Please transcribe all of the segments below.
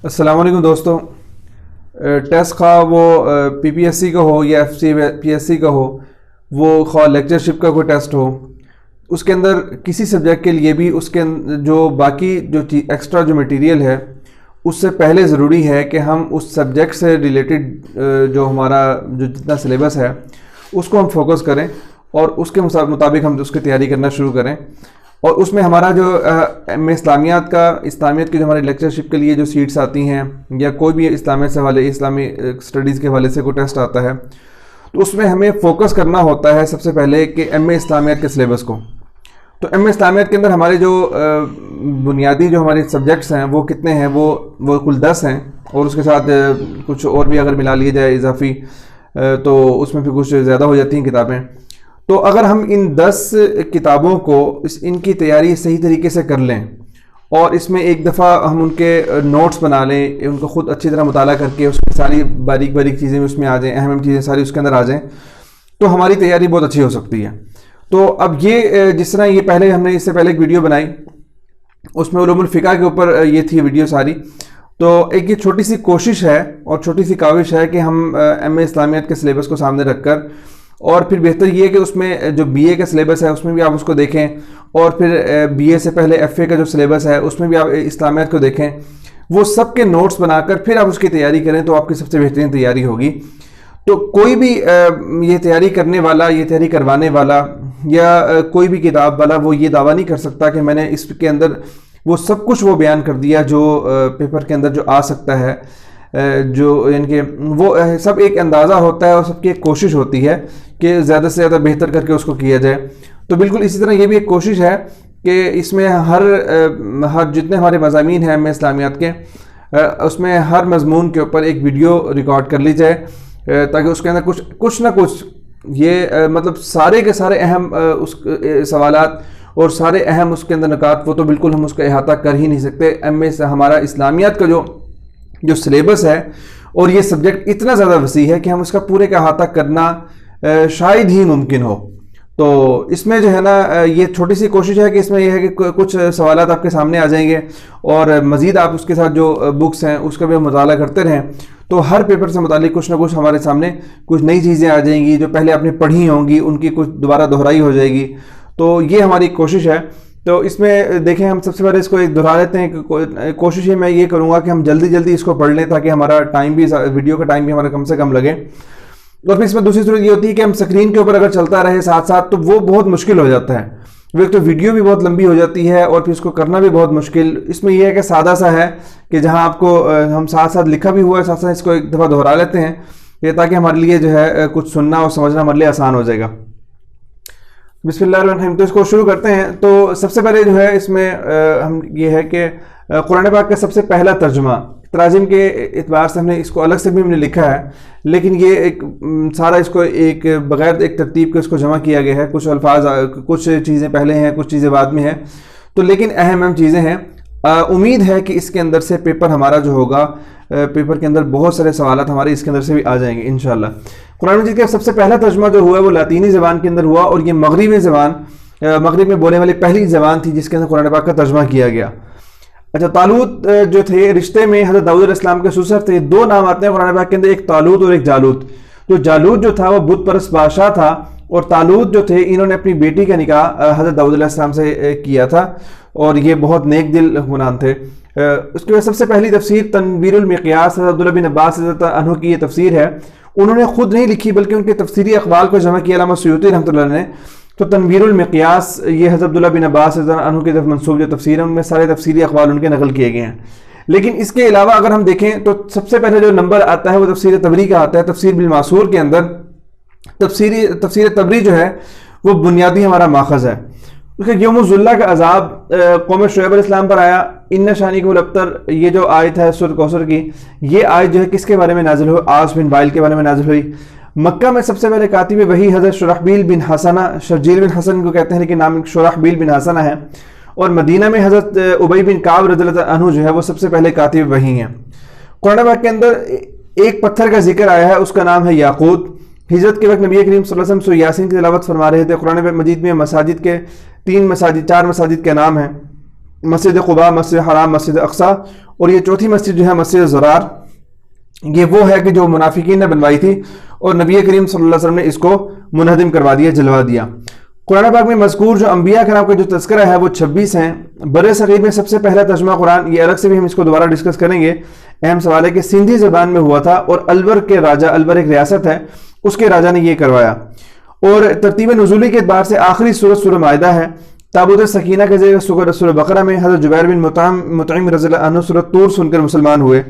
السلام علیکم دوستو. ٹیسٹ خواہ وہ پی پی ایس سی کا ہو یا F C P S C کا ہو، وہ خواہ لیکچرشپ کا کوئی ٹیسٹ ہو، اس کے اندر کسی سبجیکٹ کے لیے بھی اس کے جو باقی جو ایکسٹرا جو مٹیریل ہے اس سے پہلے ضروری ہے کہ ہم اس سبجیکٹ سے ریلیٹڈ جو ہمارا جو جتنا سلیبس ہے اس کو ہم فوکس کریں اور اس کے مطابق ہم اس کی تیاری کرنا شروع کریں. اور اس میں ہمارا جو ایم اے اسلامیات کی جو ہمارے لیکچرشپ کے لیے جو سیٹس آتی ہیں یا کوئی بھی اسلامیت سے حوالے اسلامی اسٹڈیز کے حوالے سے کوئی ٹیسٹ آتا ہے، تو اس میں ہمیں فوکس کرنا ہوتا ہے سب سے پہلے کہ ایم اے اسلامیات کے سلیبس کو. تو ایم اے اسلامیات کے اندر ہمارے جو بنیادی جو ہمارے سبجیکٹس ہیں وہ کتنے ہیں، وہ کل 10 ہیں، اور اس کے ساتھ کچھ اور بھی اگر ملا لیے جائے اضافی تو اس میں پھر کچھ زیادہ ہو جاتی ہیں کتابیں. تو اگر ہم ان 10 کتابوں کو ان کی تیاری صحیح طریقے سے کر لیں اور اس میں ایک دفعہ ہم ان کے نوٹس بنا لیں، ان کو خود اچھی طرح مطالعہ کر کے اس کی ساری باریک چیزیں اس میں آ جائیں، اہم چیزیں ساری اس کے اندر آ جائیں، تو ہماری تیاری بہت اچھی ہو سکتی ہے. تو اب یہ جس طرح یہ پہلے ہم نے اس سے پہلے ایک ویڈیو بنائی، اس میں علوم الفقہ کے اوپر یہ تھی ویڈیو ساری. تو ایک یہ چھوٹی سی کوشش ہے اور چھوٹی سی کاوش ہے کہ ہم ایم اے اسلامیات کے سلیبس کو سامنے رکھ کر، اور پھر بہتر یہ ہے کہ اس میں جو بی اے کا سلیبس ہے اس میں بھی آپ اس کو دیکھیں، اور پھر بی اے سے پہلے ایف اے کا جو سلیبس ہے اس میں بھی آپ اسلامیات کو دیکھیں، وہ سب کے نوٹس بنا کر پھر آپ اس کی تیاری کریں تو آپ کی سب سے بہترین تیاری ہوگی. تو کوئی بھی یہ تیاری کرنے والا، یہ تیاری کروانے والا یا کوئی بھی کتاب والا وہ یہ دعویٰ نہیں کر سکتا کہ میں نے اس کے اندر وہ سب کچھ وہ بیان کر دیا جو پیپر کے اندر جو آ سکتا ہے. جو یعنی کہ وہ سب ایک اندازہ ہوتا ہے اور سب کی ایک کوشش ہوتی ہے کہ زیادہ سے زیادہ بہتر کر کے اس کو کیا جائے. تو بالکل اسی طرح یہ بھی ایک کوشش ہے کہ اس میں ہر جتنے ہمارے مضامین ہیں ایم اے اسلامیات کے، اس میں ہر مضمون کے اوپر ایک ویڈیو ریکارڈ کر لی جائے تاکہ اس کے اندر کچھ نہ کچھ یہ مطلب سارے کے سارے اہم اس سوالات اور سارے اہم اس کے اندر نکات وہ تو بالکل ہم اس کا احاطہ کر ہی نہیں سکتے. ایم اے ہمارا اسلامیات کا جو سلیبس ہے اور یہ سبجیکٹ اتنا زیادہ وسیع ہے کہ ہم اس کا پورے کا احاطہ کرنا شاید ہی ممکن ہو. تو اس میں جو ہے نا یہ چھوٹی سی کوشش ہے کہ اس میں یہ ہے کہ کچھ سوالات آپ کے سامنے آ جائیں گے اور مزید آپ اس کے ساتھ جو بکس ہیں اس کا بھی مطالعہ کرتے رہیں تو ہر پیپر سے متعلق کچھ نہ کچھ ہمارے سامنے کچھ نئی چیزیں آ جائیں گی جو پہلے آپ نے پڑھی ہوں گی، ان کی کچھ دوبارہ دہرائی ہو جائے گی. تو یہ ہماری کوشش ہے. تو اس میں دیکھیں ہم سب سے پہلے اس کو ایک دہرا لیتے ہیں کہ کوشش میں یہ کروں گا کہ ہم جلدی اس کو پڑھ لیں تاکہ ہمارا ٹائم بھی، ویڈیو کا ٹائم بھی ہمارا کم سے کم لگے. اور پھر اس میں دوسری صورت یہ ہوتی ہے کہ ہم اسکرین کے اوپر اگر چلتا رہے ساتھ تو وہ بہت مشکل ہو جاتا ہے. ایک تو ویڈیو بھی بہت لمبی ہو جاتی ہے اور پھر اس کو کرنا بھی بہت مشکل. اس میں یہ ہے کہ سادہ سا ہے کہ جہاں آپ کو ہم ساتھ لکھا بھی ہوا ہے، ساتھ اس کو ایک دفعہ دہرا لیتے ہیں یہ تاکہ ہمارے لیے جو ہے کچھ سننا اور سمجھنا ہمارے لیے آسان ہو جائے گا. بسم اللہ الرحمن الرحیم. تو اس کو شروع کرتے ہیں. تو سب سے پہلے جو ہے اس میں ہم یہ ہے کہ قرآن پاک کا سب سے پہلا ترجمہ تراجم کے اعتبار سے ہم نے اس کو الگ سے بھی ہم نے لکھا ہے، لیکن یہ ایک سارا اس کو ایک بغیر ایک ترتیب کے اس کو جمع کیا گیا ہے. کچھ الفاظ، کچھ چیزیں پہلے ہیں، کچھ چیزیں بعد میں ہیں، تو لیکن اہم چیزیں ہیں. امید ہے کہ اس کے اندر سے پیپر ہمارا جو ہوگا، پیپر کے اندر بہت سارے سوالات ہمارے اس کے اندر سے بھی آ جائیں گے انشاءاللہ. قرآن مجید کا سب سے پہلا ترجمہ جو ہوا ہے وہ لاطینی زبان کے اندر ہوا، اور یہ مغربی زبان، مغرب میں بولنے والی پہلی زبان تھی جس کے اندر قرآن پاک کا ترجمہ کیا گیا. اچھا، طالوت جو تھے رشتے میں حضرت داؤد علیہ السلام کے سسر تھے. 2 نام آتے ہیں قرآن پاک کے اندر، ایک طالوت اور ایک جالوت. جو جالوت جو تھا وہ بت پرست بادشاہ تھا، اور طالوت جو تھے انہوں نے اپنی بیٹی کا نکاح حضرت داؤد علیہ السلام سے کیا تھا، اور یہ بہت نیک دل حکمران تھے. اس کے بعد سب سے پہلی تفسیر تنویر المقیاس حضرت عبداللہ بن عباس رضی اللہ عنہ کی یہ تفسیر ہے. انہوں نے خود نہیں لکھی بلکہ ان کے تفسیری اقوال کو جمع کیا علامہ سیوطی رحمۃ اللہ نے. تو تنویر المقیاس یہ حضرت عبداللہ بن عباس رضی اللہ عنہ کی طرف منسوب جو تفسیر ہے ان میں سارے تفسیری اقوال ان کے نقل کیے گئے ہیں. لیکن اس کے علاوہ اگر ہم دیکھیں تو سب سے پہلے جو نمبر آتا ہے وہ تفسیر تبری کا آتا ہے. تفسیر بالمعصور کے اندر تفسیر تبری جو ہے وہ بنیادی ہمارا ماخذ ہے. اس کے یوم الذلہ کا عذاب قوم شعیب علیہ السلام پر آیا. ان شانک الابتر یہ جو آیت ہے سورۃ کوثر کی، یہ آیت جو ہے کس کے بارے میں نازل ہوئی؟ عاص بن وائل کے بارے میں نازل ہوئی. مکہ میں سب سے پہلے کاتب وحی حضرت شرحبیل بن حسنہ، شرجیل بن حسن کو کہتے ہیں لیکن نام شرحبیل بن حسنہ ہے. اور مدینہ میں حضرت ابی بن کعب رضی اللہ عنہ جو ہے وہ سب سے پہلے کاتب وحی ہیں. قرآن پاک کے اندر ایک پتھر کا ذکر آیا ہے، اس کا نام ہے یاقوت. ہجرت کے وقت نبی کریم صلی اللہ علیہ وسلم سورہ یاسین کی تلاوت فرما رہے تھے. قرآن مجید میں مساجد کے 4 مساجد کے نام ہیں. مسجد قباء, مسجد حرام, مسجد اقصی, اور یہ چوتھی مسجد جو ہے مسجد زرار, یہ وہ ہے کہ جو منافقین نے بنوائی تھی اور نبی کریم صلی اللہ علیہ وسلم نے اس کو منہدم کروا دیا, جلوا دیا. قرآن پاک میں مذکور جو انبیاء کرام کا جو تذکرہ ہے وہ 26 ہیں. برِ صغیر میں سب سے پہلا ترجمہ قرآن, یہ الگ سے بھی ہم اس کو دوبارہ ڈسکس کریں گے, اہم سوال ہے کہ سندھی زبان میں ہوا تھا, اور الور کے راجہ, الور ایک ریاست ہے, اس کے راجہ نے یہ کروایا. اور ترتیب نزولی کے اعتبار سے آخری سورۃ سورہ مائدہ ہے. تابوت سکینہ کے ذریعے سورہ بقرہ میں حضرت جبیر بن مطعم رضی اللہ عنہ سورۃ طور سن کر مسلمان ہوئے.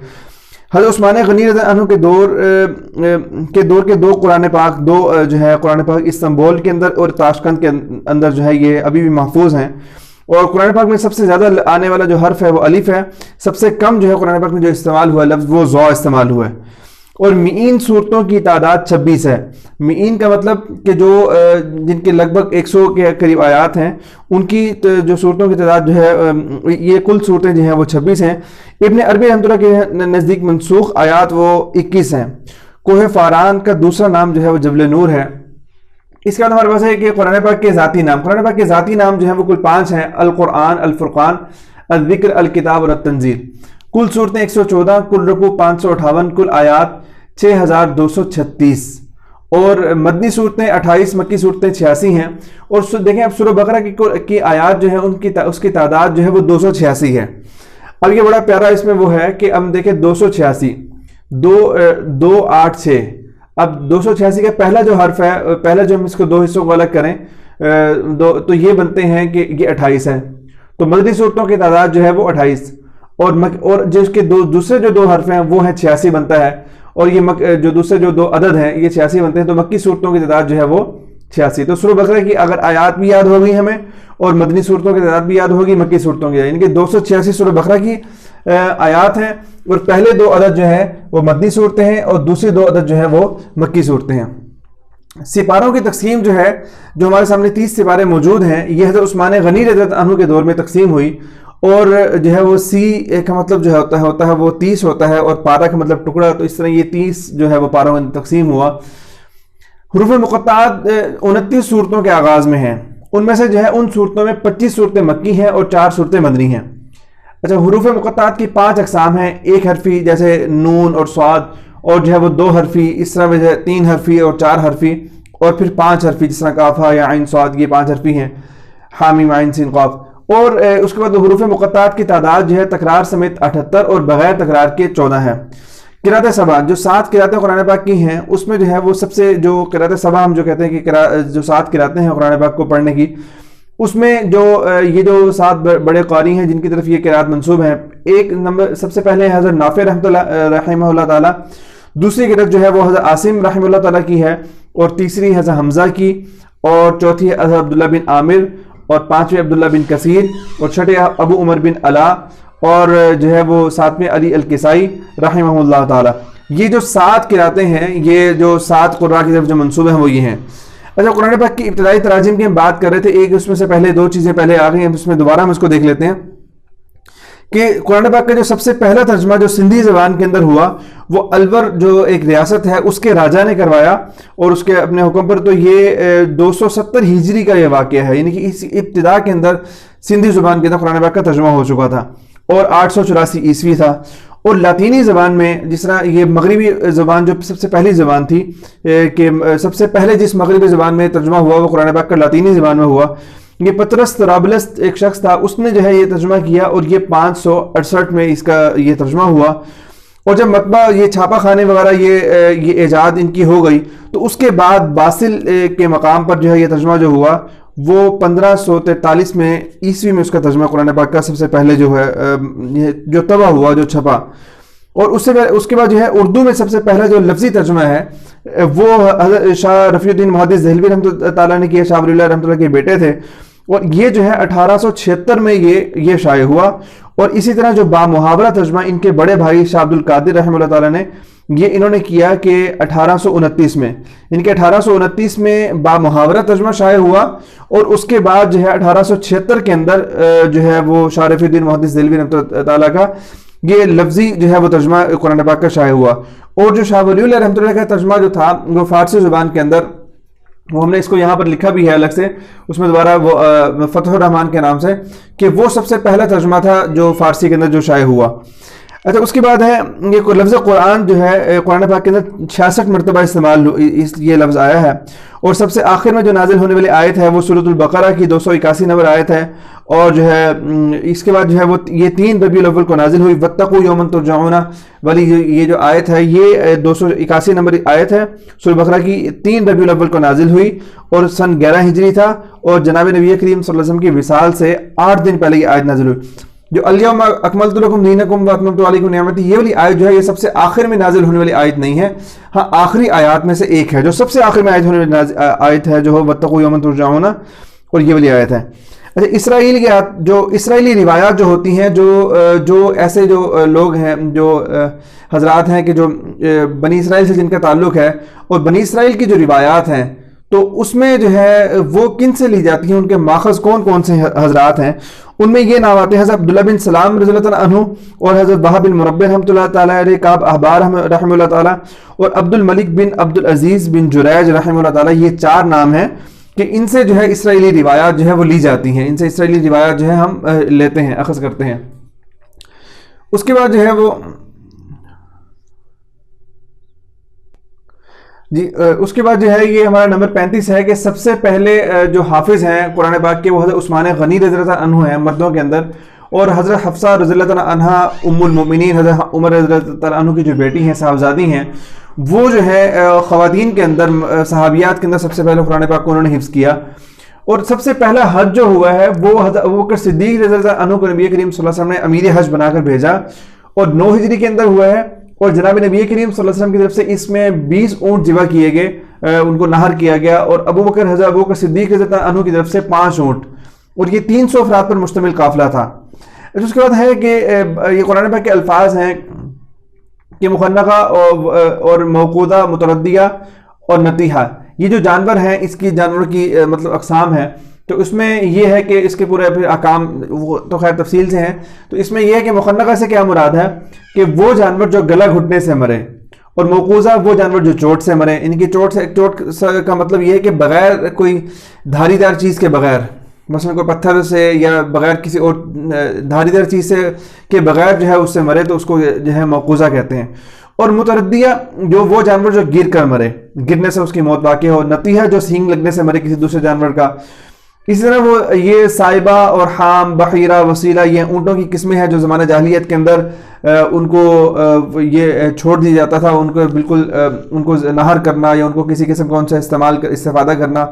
حضرت عثمان غنی رضی اللہ عنہ کے دور کے دو قرآن پاک, دو جو ہے قرآن پاک استنبول کے اندر اور تاشقند کے اندر جو ہے یہ ابھی بھی محفوظ ہیں. اور قرآن پاک میں سب سے زیادہ آنے والا جو حرف ہے وہ الف ہے. سب سے کم جو ہے قرآن پاک میں جو استعمال ہوا لفظ وہ ضا استعمال ہوا ہے. اور مئین صورتوں کی تعداد 26 ہے. مئین کا مطلب کہ جو جن کے لگ بھگ 100 کے قریب آیات ہیں, ان کی جو صورتوں کی تعداد جو ہے, یہ کل صورتیں جو ہیں وہ 26 ہیں. ابن عربی رحمۃ اللہ کے نزدیک منسوخ آیات وہ 21 ہیں. کوہ فاران کا دوسرا نام جو ہے وہ جبل نور ہے. اس کے بعد ہمارے پاس ہے کہ قرآن پاک کے ذاتی نام, قرآن پاک کے ذاتی نام جو ہیں وہ کل 5 ہیں. القرآن, الفرقان, الذکر, الکتاب اور التنزیل. کل صورتیں 114, کل رکوع 558, کل آیات 6236, اور مدنی صورتیں 28, مکی صورتیں 86 ہیں. اور دیکھیں اب سورہ بقرہ کی آیات جو ہیں اس کی تعداد جو ہے وہ 286 ہے. اب یہ بڑا پیارا اس میں وہ ہے کہ اب دیکھیں 286, 286. اب 286 کا پہلا جو حرف ہے, پہلا جو ہم اس کو دو حصوں کو الگ کریں تو یہ بنتے ہیں کہ یہ 28 ہے. تو مدنی صورتوں کی تعداد جو ہے وہ 28, اور جس کے دوسرے جو دو حرف ہیں وہ ہیں 86 بنتا ہے, اور یہ جو دوسرے جو دو عدد ہیں یہ 86 بنتے ہیں. تو مکی صورتوں کی تعداد جو ہے وہ 86. تو سورہ بقرہ کی اگر آیات بھی یاد ہوگی ہمیں, اور مدنی صورتوں کی تعداد بھی یاد ہوگی, مکی صورتوں کی, یعنی کہ 286 سورہ بقرہ کی آیات ہیں, اور پہلے دو عدد جو ہیں وہ مدنی صورتیں ہیں, اور دوسری دو عدد جو ہیں وہ مکی صورتیں ہیں. سپاروں کی تقسیم جو ہے, جو ہمارے سامنے 30 سپارے موجود ہیں, یہ حضرت عثمان غنی رضی اللہ عنہ کے دور میں تقسیم ہوئی. اور جو ہے وہ سی کا مطلب جو ہوتا ہے وہ 30 ہوتا ہے, اور پارہ کا مطلب ٹکڑا. تو اس طرح یہ 30 جو ہے وہ پاروں میں تقسیم ہوا. حروف مقطعات 29 صورتوں کے آغاز میں ہیں. ان میں سے جو ہے ان صورتوں میں 25 صورتیں مکی ہیں اور 4 صورتیں مدنی ہیں. اچھا, حروف مقطعات کی 5 اقسام ہیں. ایک حرفی جیسے نون اور صاد, اور جو ہے وہ 2 حرفی, اس طرح جو ہے 3 حرفی اور 4 حرفی, اور پھر 5 حرفی جس طرح کاف ہا یا عین صاد, یہ 5 حرفی ہیں, حامیم عین سین قاف. اور اس کے بعد حروف مقطعات کی تعداد جو ہے تکرار سمیت 78 اور بغیر تکرار کے 14 ہے. قرات سبع, جو 7 قراتیں قرآن پاک کی ہیں, اس میں جو ہے وہ سب سے جو قرات سبع ہم جو کہتے ہیں کہ جو 7 قراتیں ہیں قرآن پاک کو پڑھنے کی, اس میں جو یہ جو 7 بڑے قاری ہیں جن کی طرف یہ قرات منسوب ہیں. ایک نمبر سب سے پہلے حضرت نافع رحمہ اللہ تعالی, دوسری قرات جو ہے وہ حضرت عاصم رحمہ اللہ تعالی کی ہے, اور تیسری حضرت حمزہ کی, اور چوتھی حضرت عبداللہ بن عامر, اور 5ویں عبداللہ بن کثیر, اور 6 ابو عمر بن علا, اور جو ہے وہ 7ویں علی الکسائی رحمہ اللہ تعالی. یہ جو 7 قراتیں ہیں, یہ جو 7 قراء کی طرف جو منسوب ہیں وہ یہ ہیں. اچھا, قرآن پاک کی ابتدائی تراجم کی ہم بات کر رہے تھے. ایک اس میں سے پہلے 2 چیزیں پہلے آ گئی ہیں, اس میں دوبارہ ہم اس کو دیکھ لیتے ہیں کہ قرآن پاک کا جو سب سے پہلا ترجمہ جو سندھی زبان کے اندر ہوا وہ الور جو ایک ریاست ہے اس کے راجہ نے کروایا, اور اس کے اپنے حکم پر. تو یہ 270 ہجری کا یہ واقعہ ہے, یعنی کہ اس ابتدا کے اندر سندھی زبان کے اندر قرآن پاک کا ترجمہ ہو چکا تھا, اور 884 عیسوی تھا. اور لاطینی زبان میں جس طرح یہ مغربی زبان جو سب سے پہلی زبان تھی, کہ سب سے پہلے جس مغربی زبان میں ترجمہ ہوا وہ قرآن پاک کا لاطینی زبان میں ہوا. یہ پطرس طرابلس ایک شخص تھا, اس نے جو ہے یہ ترجمہ کیا, اور یہ 568 میں اس کا یہ ترجمہ ہوا. اور جب مطبع یہ چھاپا خانے وغیرہ یہ ایجاد ان کی ہو گئی, تو اس کے بعد باسل کے مقام پر جو ہے یہ ترجمہ جو ہوا وہ 1543 میں عیسوی میں اس کا ترجمہ قرآن پاک کا سب سے پہلے جو ہے جو طبع ہوا, جو چھپا. اور اس کے بعد جو ہے اردو میں سب سے پہلا جو لفظی ترجمہ ہے وہ حضرت شاہ رفیع الدین محدث دہلوی رحمۃ اللہ تعالیٰ نے کیا, شاہ ولی اللہ رحمۃ اللہ کے بیٹے تھے. اور یہ جو ہے 1876 میں یہ شائع ہوا. اور اسی طرح جو بامحاورہ ترجمہ ان کے بڑے بھائی شاہ عبد القادر رحمہ اللہ تعالیٰ نے, یہ انہوں نے کیا کہ 1829 میں, ان کے 1829 میں بامحاورہ ترجمہ شائع ہوا. اور اس کے بعد جو ہے 1876 کے اندر جو ہے وہ شاہ رفیع الدین محدث دہلوی رحمۃ اللہ تعالیٰ کا یہ لفظی جو ہے وہ ترجمہ قرآن پاک کا شائع ہوا. اور جو شاہ ولی اللہ رحمۃ اللہ کا ترجمہ جو تھا وہ فارسی زبان کے اندر وہ ہم نے اس کو یہاں پر لکھا بھی ہے الگ سے، اس میں دوبارہ وہ فتح الرحمان کے نام سے، کہ وہ سب سے پہلا ترجمہ تھا جو فارسی کے اندر جو شائع ہوا۔ اچھا اس کے بعد ہے یہ لفظ قرآن جو ہے قرآن پاک کے اندر 66 مرتبہ استعمال یہ لفظ آیا ہے، اور سب سے آخر میں جو نازل ہونے والی آیت ہے وہ سورۃ البقرہ کی 281 نمبر آیت ہے، اور جو ہے اس کے بعد جو ہے وہ یہ 3 ربیع الاول کو نازل ہوئی، واتقوا یوما ترجعون والی یہ جو آیت ہے یہ 281 نمبر آیت ہے سورۃ البقرہ کی، 3 ربیع الاول کو نازل ہوئی اور سن 11 ہجری تھا، اور جناب نبی کریم صلی اللہ علیہ وسلم کی وصال سے 8 دن پہلے یہ آیت نازل ہوئی۔ جو الیوم اکملت لکم دینکم واتممت علیکم نعمتی، یہ والی آیت جو ہے یہ سب سے آخر میں نازل ہونے والی آیت نہیں ہے، ہاں آخری آیات میں سے ایک ہے، جو سب سے آخر میں آیت ہونے والی آیت ہے جو ہو واتقوا یوما ترجعون، اور یہ والی آیت ہے۔ اچھا اسرائیلی روایات جو ہوتی ہیں، جو ایسے جو لوگ ہیں، جو حضرات ہیں کہ جو بنی اسرائیل سے جن کا تعلق ہے، اور بنی اسرائیل کی جو روایات ہیں تو اس میں جو ہے وہ کن سے لی جاتی ہیں، ان کے ماخذ کون کون سے حضرات ہیں، ان میں یہ نام آتے ہیں حضرت عبداللہ بن سلام رضی اللہ تعالیٰ عنہ، اور حضرت وہب بن مربع رحمۃ اللہ تعالیٰ علیہ، کعب احبار رحمہ اللہ تعالیٰ، اور عبد الملک بن عبد العزیز بن جریج رحمہ اللہ تعالیٰ، یہ 4 نام ہیں کہ ان سے جو ہے اسرائیلی روایات جو ہے وہ لی جاتی ہیں، ان سے اسرائیلی روایات جو ہے ہم لیتے ہیں، اخذ کرتے ہیں۔ اس کے بعد جو ہے وہ اس کے بعد جو ہے یہ ہمارا نمبر 35 ہے کہ سب سے پہلے جو حافظ ہیں قرآن پاک کے وہ حضرت عثمان غنی رضی اللہ عنہ ہیں مردوں کے اندر، اور حضرت حفصہ رضی اللہ عنہا ام المؤمنین حضرت عمر رضی اللہ عنہ کی جو بیٹی ہیں صاحبزادی ہیں، وہ جو ہے خواتین کے اندر صحابیات کے اندر سب سے پہلے قرآن پاک کو انہوں نے حفظ کیا، اور سب سے پہلا حج جو ہوا ہے وہ حضرت ابوبکر صدیق رضی اللہ عنہ کو نبی کریم صلی اللہ علیہ وسلم نے امیر حج بنا کر بھیجا، اور 9 ہجری کے اندر ہوا ہے، اور جناب نبی کریم صلی اللہ علیہ وسلم کی طرف سے اس میں 20 اونٹ ذبح کیے گئے، ان کو نہر کیا گیا، اور حضرت ابوبکر صدیق رضی اللہ عنہ کی طرف سے 5 اونٹ، اور یہ 300 افراد پر مشتمل قافلہ تھا۔ اس کے بعد ہے کہ یہ قرآن پاک کے الفاظ ہیں کہ مخنقہ اور موقودہ، متردیہ اور نتیحہ، یہ جو جانور ہیں اس کی جانوروں کی مطلب اقسام ہیں، تو اس میں یہ ہے کہ اس کے پورے پھر احکام وہ تو خیر تفصیل سے ہیں، تو اس میں یہ ہے کہ مخنقہ سے کیا مراد ہے کہ وہ جانور جو گلا گھٹنے سے مرے، اور موقوزہ وہ جانور جو چوٹ سے مرے، ان کی چوٹ کا مطلب یہ ہے کہ بغیر کوئی دھاری دار چیز کے بغیر، مثلا کوئی پتھر سے یا بغیر کسی اور دھاری دار چیز سے کے بغیر جو ہے اس سے مرے تو اس کو جو ہے موقوزہ کہتے ہیں، اور متردیہ جو وہ جانور جو گر کر مرے، گرنے سے اس کی موت واقع ہو، نتیحہ جو سینگ لگنے سے مرے کسی دوسرے جانور کا۔ اسی طرح وہ یہ سائبہ اور حام، بحیرہ، وسیلہ، یہ اونٹوں کی قسمیں ہیں جو زمانہ جاہلیت کے اندر ان کو یہ چھوڑ دیا جاتا تھا، ان کو بالکل ان کو نہر کرنا یا ان کو کسی قسم کا ان سے استفادہ کرنا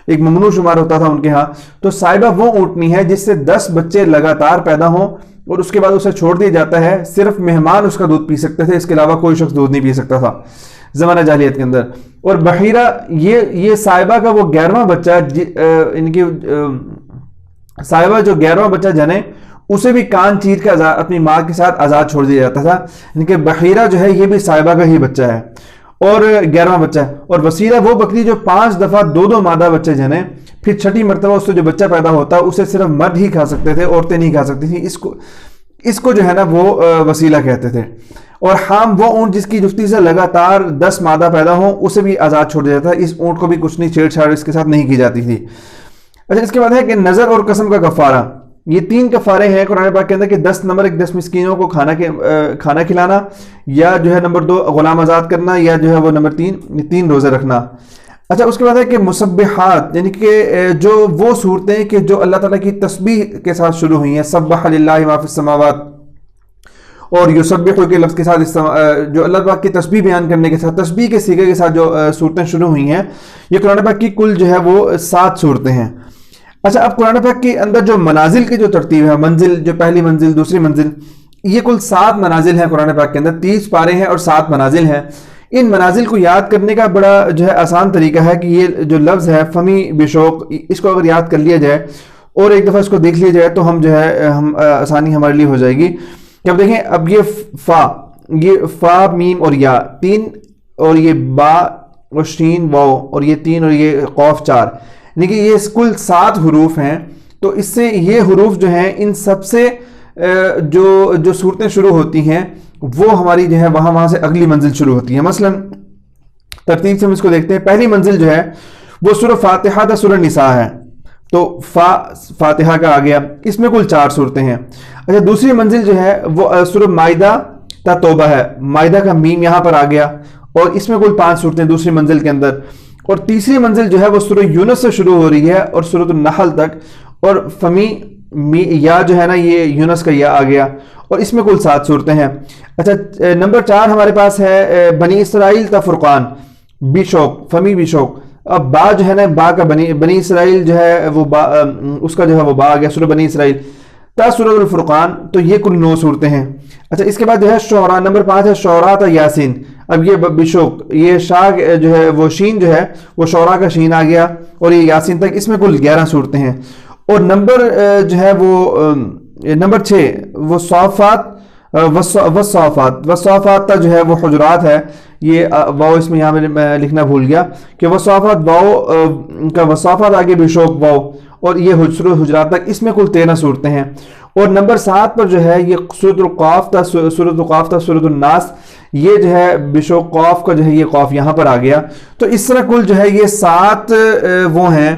ایک ممنوع شمار ہوتا تھا ان کے ہاں۔ تو سائبہ وہ اونٹنی ہے جس سے 10 بچے لگاتار پیدا ہوں اور اس کے بعد اسے چھوڑ دیا جاتا ہے، صرف مہمان اس کا دودھ پی سکتے تھے، اس کے علاوہ کوئی شخص دودھ نہیں پی سکتا تھا زمانہ جاہلیت کے اندر۔ اور بحیرہ یہ سائبہ کا وہ 11واں بچہ، ان کی سائبہ جو 11واں بچہ جنے اسے بھی کان چیر کے اپنی ماں کے ساتھ آزاد چھوڑ دیا جاتا تھا، ان کے بحیرہ جو ہے یہ بھی سائبہ کا ہی بچہ ہے اور 11واں بچہ ہے۔ اور وسیلہ وہ بکری جو 5 دفعہ 2 مادہ بچے جنے، پھر 6ٹھی مرتبہ اس سے جو بچہ پیدا ہوتا اسے صرف مرد ہی کھا سکتے تھے، عورتیں نہیں کھا سکتی تھیں، اس کو جو ہے نا وہ وسیلہ کہتے تھے۔ اور حام وہ اونٹ جس کی جفتی سے لگاتار 10 مادہ پیدا ہوں، اسے بھی آزاد چھوڑ دیا جاتا تھا، اس اونٹ کو بھی کچھ نہیں چھیڑ چھاڑ اس کے ساتھ نہیں کی جاتی تھی۔ اچھا اس کے بعد ہے کہ نظر اور قسم کا کفارہ، یہ 3 کفارے ہیں قرآن پاک کے اندر کہ 10 نمبر 10 مسکینوں کو کھانا کھلانا، یا جو ہے نمبر 2 غلام آزاد کرنا، یا جو ہے وہ نمبر 3 روزے رکھنا۔ اچھا اس کے بعد ہے کہ مسبحات، یعنی کہ جو وہ صورتیں کہ جو اللہ تعالیٰ کی تسبیح کے ساتھ شروع ہوئی ہیں، سبح للہ ما فی السماوات، اور یسبح کے لفظ کے ساتھ جو اللہ پاک کی تسبیح بیان کرنے کے ساتھ، تسبیح کے صیغے کے ساتھ جو صورتیں شروع ہوئی ہیں، یہ قرآن پاک کی کل جو ہے وہ 7 صورتیں ہیں۔ اچھا اب قرآن پاک کے اندر جو منازل کی جو ترتیب ہے، منزل جو پہلی منزل، دوسری منزل، یہ کل 7 منازل ہیں قرآن پاک کے اندر، 30 پارے ہیں اور 7 منازل ہیں۔ ان منازل کو یاد کرنے کا بڑا جو ہے آسان طریقہ ہے کہ یہ جو لفظ ہے فمی بشوق، اس کو اگر یاد کر لیا جائے اور ایک دفعہ اس کو دیکھ لیا جائے تو ہم جو ہے آسانی ہمارے لیے ہو جائے گی۔ کہ اب دیکھیں، اب یہ فا میم اور یا 3، اور یہ با اور شین واو، اور یہ 3 اور یہ قوف 4، یعنی کہ یہ کل 7 حروف ہیں۔ تو اس سے یہ حروف جو ہیں ان سب سے جو صورتیں شروع ہوتی ہیں وہ ہماری جو ہے وہاں سے اگلی منزل شروع ہوتی ہے۔ مثلا ترتیب سے ہم اس کو دیکھتے ہیں، پہلی منزل جو ہے وہ سورہ فاتحہ تا سورہ نساء ہے، تو فاتحہ کا آ گیا، اس میں کل 4 صورتیں ہیں۔ اچھا دوسری منزل جو ہے وہ سورہ مائدہ تا توبہ ہے، مائدہ کا میم یہاں پر آ گیا اور اس میں کل 5 صورتیں دوسری منزل کے اندر۔ اور تیسری منزل جو ہے وہ سورہ یونس سے شروع ہو رہی ہے اور سورۃ النحل تک، اور فمی یا جو ہے نا یہ یونس کا یا آ گیا اور اس میں کل 7 صورتیں ہیں۔ اچھا نمبر 4 ہمارے پاس ہے بنی اسرائیل تا فرقان، بیشوک، فمی بیشوک۔ اب با جو ہے نا با کا بنی اسرائیل جو ہے وہ با اس کا جو ہے وہ با آ گیا، سورہ بنی اسرائیل تا سورۃ الفرقان، تو یہ کل 9 صورتیں ہیں۔ اچھا اس کے بعد جو ہے شعراء، نمبر 5 ہے شعراء تا یاسین، اب یہ بشوک، یہ شاہ جو ہے وہ شین جو ہے وہ شعراء کا شین آ گیا اور یہ یاسین تک، اس میں کل 11 صورتیں ہیں۔ اور نمبر جو ہے وہ نمبر 6 وہ صافات وصافات تا جو ہے وہ حجرات ہے، یہ واو اس میں یہاں میں لکھنا بھول گیا کہ وصافات واو کا وصافات آگے بشوک واو، اور یہ حجرات تک، اس میں کل 13 صورتیں ہیں۔ اور نمبر 7 پر جو ہے یہ سورۃ القاف تا سورۃ الناس، یہ جو ہے بشوک قاف کا جو ہے یہ قاف یہاں پر آ گیا۔ تو اس طرح کل جو ہے یہ 7 وہ ہیں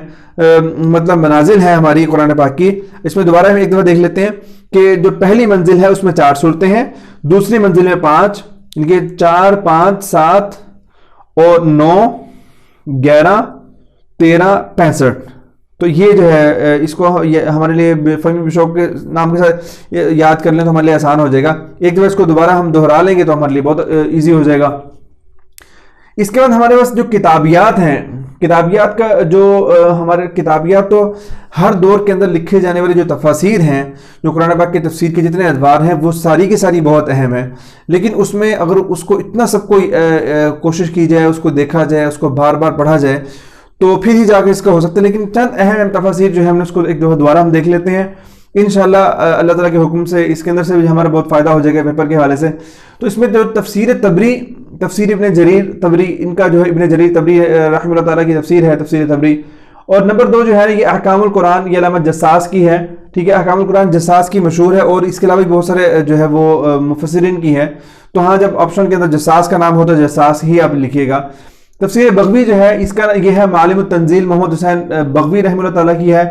مطلب منازل ہیں ہماری قرآن پاک کی۔ اس میں دوبارہ ہم ایک دفعہ دیکھ لیتے ہیں کہ جو پہلی منزل ہے اس میں 4 صورتیں ہیں، دوسری منزل میں 5، ان کے 4 5 7 اور 9 11 13 65۔ تو یہ جو ہے اس کو ہمارے لیے فہمی بشوق کے نام کے ساتھ یاد کر لیں تو ہمارے لیے آسان ہو جائے گا۔ ایک دفعہ اس کو دوبارہ ہم دہرا لیں گے تو ہمارے لیے بہت ایزی ہو جائے گا۔ اس کے بعد ہمارے پاس جو کتابیات ہیں، کتابیات کا جو ہمارے کتابیات تو ہر دور کے اندر لکھے جانے والی جو تفاسیر ہیں، جو قرآن پاک کی تفسیر کے جتنے ادوار ہیں وہ ساری کی ساری بہت اہم ہیں، لیکن اس میں اگر اس کو اتنا سب کو کوشش کی جائے، اس کو دیکھا جائے، اس کو بار بار پڑھا جائے تو پھر ہی جا کے اس کا ہو سکتا ہے۔ لیکن چند اہم تفاسیر جو ہے ہم نے اس کو ایک دفعہ دوبارہ ہم دیکھ لیتے ہیں انشاءاللہ اللہ تعالیٰ کے حکم سے۔ اس کے اندر سے بھی ہمارا بہت فائدہ ہو جائے گا پیپر کے حوالے سے۔ تو اس میں جو تفسیر طبری، تفسیر ابن جریر طبری، ان کا جو ہے ابن جریر طبری رحمہ اللہ تعالیٰ کی تفسیر ہے، تفسیر طبری۔ اور نمبر 2 جو ہے یہ احکام القرآن، یہ علامہ جساس کی ہے، ٹھیک ہے، احکام القرآن جساس کی مشہور ہے، اور اس کے علاوہ بھی بہت سارے جو ہے وہ مفسرین کی ہے۔ تو ہاں جب آپشن کے اندر جساس کا نام ہوتا ہے جساس ہی آپ لکھیے گا۔ تفسیر بغوی جو ہے اس کا یہ ہے معالم التنزیل، محمد حسین بغوی رحمہ اللہ تعالیٰ کی ہے۔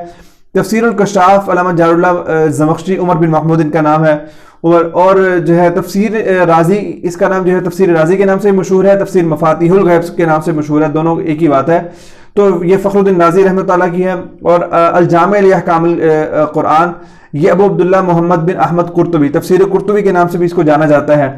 تفسیر الکشاف علامہ جار اللہ زمخشری، عمر بن محمود ان کا نام ہے۔ اور جو ہے تفسیر رازی، اس کا نام جو ہے تفسیر رازی کے نام سے مشہور ہے، تفسیر مفاتیح الغیب کے نام سے مشہور ہے، دونوں ایک ہی بات ہے۔ تو یہ فخر الدین رازی رحمۃ اللہ کی ہے۔ اور الجامع لاحکام القرآن، یہ ابو عبداللہ محمد بن احمد قرطبی، تفسیر قرطبی کے نام سے بھی اس کو جانا جاتا ہے۔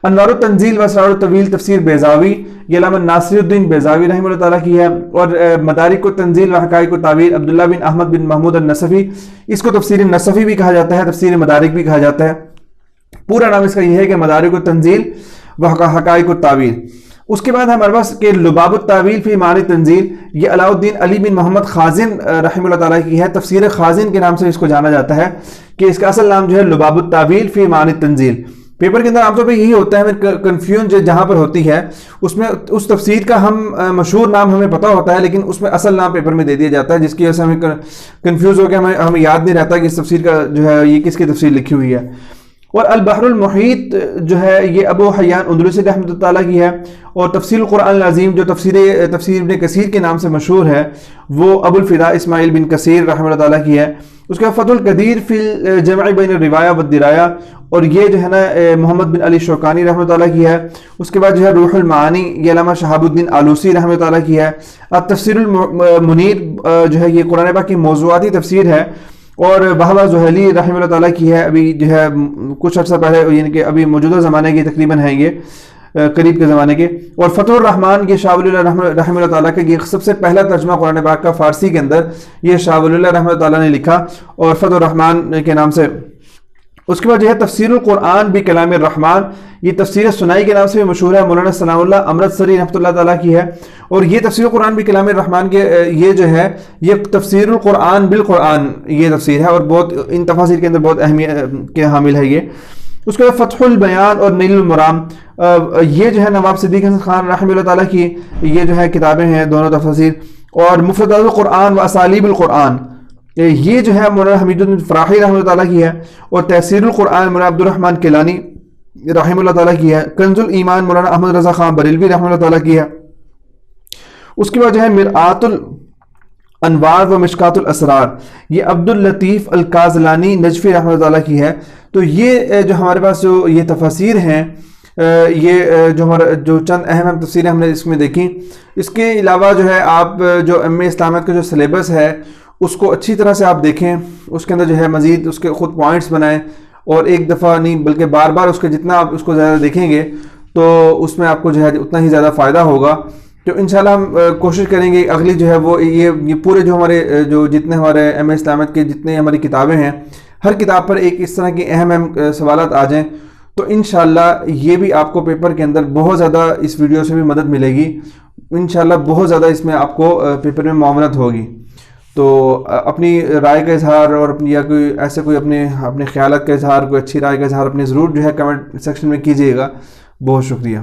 انوار التنزیل و اسرار الطویل، تفسیر بیضاوی، یہ علامہ ناصر الدین بیضاوی رحمہ اللہ تعالیٰ کی ہے۔ اور مدارک التنزیل و حقائق التاویل، عبداللہ بن احمد بن محمود النصفی، اس کو تفسیر نصفی بھی کہا جاتا ہے، تفسیر مدارک بھی کہا جاتا ہے۔ پورا نام اس کا یہ ہے کہ مدارک التنزیل و حقائق التاویل۔ اس کے بعد ہمارے پاس کہ لباب التاویل فی معانی تنزیل، یہ علاء الدین علی بن محمد خازن رحمہ اللہ تعالیٰ کی ہے، تفسیر خازن کے نام سے اس کو جانا جاتا ہے، کہ اس کا اصل نام جو ہے لباب التاویل فی معانی تنزیل۔ پیپر کے اندر عام طور پہ یہی ہوتا ہے، کنفیوژن جہاں پر ہوتی ہے اس میں اس تفسیر کا ہم مشہور نام ہمیں پتہ ہوتا ہے لیکن اس میں اصل نام پیپر میں دے دیا جاتا ہے، جس کی وجہ سے ہمیں کنفیوز ہو کے ہمیں یاد نہیں رہتا کہ اس تفسیر کا جو ہے یہ کس کی تفسیر لکھی ہوئی ہے۔ اور البحر المحیط جو ہے یہ ابو حیان اندلسی رحمۃ اللہ تعالیٰ کی ہے۔ اور تفسیر القرآن العظیم جو تفسیر ابن کثیر کے نام سے مشہور ہے وہ ابو الفدا اسماعیل بن کثیر رحمۃ اللہ تعالیٰ کی ہے۔ اس کے بعد فتح القدیر فی الجمع بین الروایہ والدرایا، اور یہ جو ہے نا محمد بن علی شوکانی رحمۃ اللہ تعالیٰ کی ہے۔ اس کے بعد جو ہے روح المعانی، یہ علامہ شہاب الدین آلوسی رحمۃ اللہ تعالیٰ کی ہے۔ تفسیر المنیر جو ہے یہ قرآن پاک کی موضوعاتی تفسیر ہے، اور وہبہ زہلی رحمہ اللہ تعالیٰ کی ہے، ابھی جو ہے کچھ عرصہ پہلے یعنی کہ ابھی موجودہ زمانے کی تقریباً ہیں یہ قریب کے زمانے کے۔ اور فتح الرحمن، یہ شاہ ولی اللہ رحمہ اللہ تعالیٰ کا یہ سب سے پہلا ترجمہ قرآن پاک کا فارسی کے اندر یہ شاہ ولی اللہ رحمہ اللہ تعالیٰ نے لکھا، اور فتح الرحمن کے نام سے۔ اس کے بعد جو ہے تفسیر القرآن بکلام الرحمن، یہ تفسیر سنائی کے نام سے بھی مشہور ہے، مولانا ثناء اللہ امرتسری رحمۃ اللہ تعالیٰ کی ہے۔ اور یہ تفسیر القرآن بکلام الرحمن کے یہ جو ہے یہ تفسیر القرآن بالقرآن یہ تفسیر ہے، اور بہت ان تفاسیر کے اندر بہت اہمیت کے حامل ہے یہ۔ اس کے بعد فتح البیان اور نیل المرام، یہ جو ہے نواب صدیق حسن خان رحمہ اللہ تعالیٰ کی یہ جو ہے کتابیں ہیں دونوں تفاسیر۔ اور مفردات القرآن و اسالیب القرآن، یہ جو ہے مولانا حمید الدین فراحی رحمہ اللہ تعالیٰ کی ہے۔ اور تحسیر القرآن مولانا عبد الرحمن کیلانی رحمہ اللہ تعالیٰ کی ہے۔ کنز الایمان مولانا احمد رضا خان بریلوی رحمہ اللہ تعالیٰ کی ہے۔ اس کے بعد جو ہے مرآۃ انوار و مشکات الاسرار، یہ عبد اللطیف القازلانی نجفی رحمۃ اللہ علیہ کی ہے. تو یہ جو ہمارے پاس جو یہ تفاسیر ہیں، یہ جو ہمارا جو چند اہم تفسیریں ہم نے اس میں دیکھی. اس کے علاوہ جو ہے آپ جو ایم.اے اسلامیات کا جو سلیبس ہے اس کو اچھی طرح سے آپ دیکھیں، اس کے اندر جو ہے مزید اس کے خود پوائنٹس بنائیں، اور ایک دفعہ نہیں بلکہ بار بار اس کے جتنا آپ اس کو زیادہ دیکھیں گے تو اس میں آپ کو جو ہے اتنا ہی زیادہ فائدہ ہوگا. تو انشاءاللہ ہم کوشش کریں گے اگلی جو ہے وہ یہ پورے جو ہمارے جو جتنے ہمارے ایم اے اسلامیات کے جتنے ہماری کتابیں ہیں، ہر کتاب پر ایک اس طرح کی اہم سوالات آ جائیں، تو انشاءاللہ یہ بھی آپ کو پیپر کے اندر بہت زیادہ اس ویڈیو سے بھی مدد ملے گی. انشاءاللہ بہت زیادہ اس میں آپ کو پیپر میں معاونت ہوگی. تو اپنی رائے کا اظہار اور اپنی یا کوئی ایسے کوئی اپنے خیالات کا اظہار، کوئی اچھی رائے کا اظہار اپنے ضرور جو ہے کمنٹ سیکشن میں کیجیے گا. بہت شکریہ.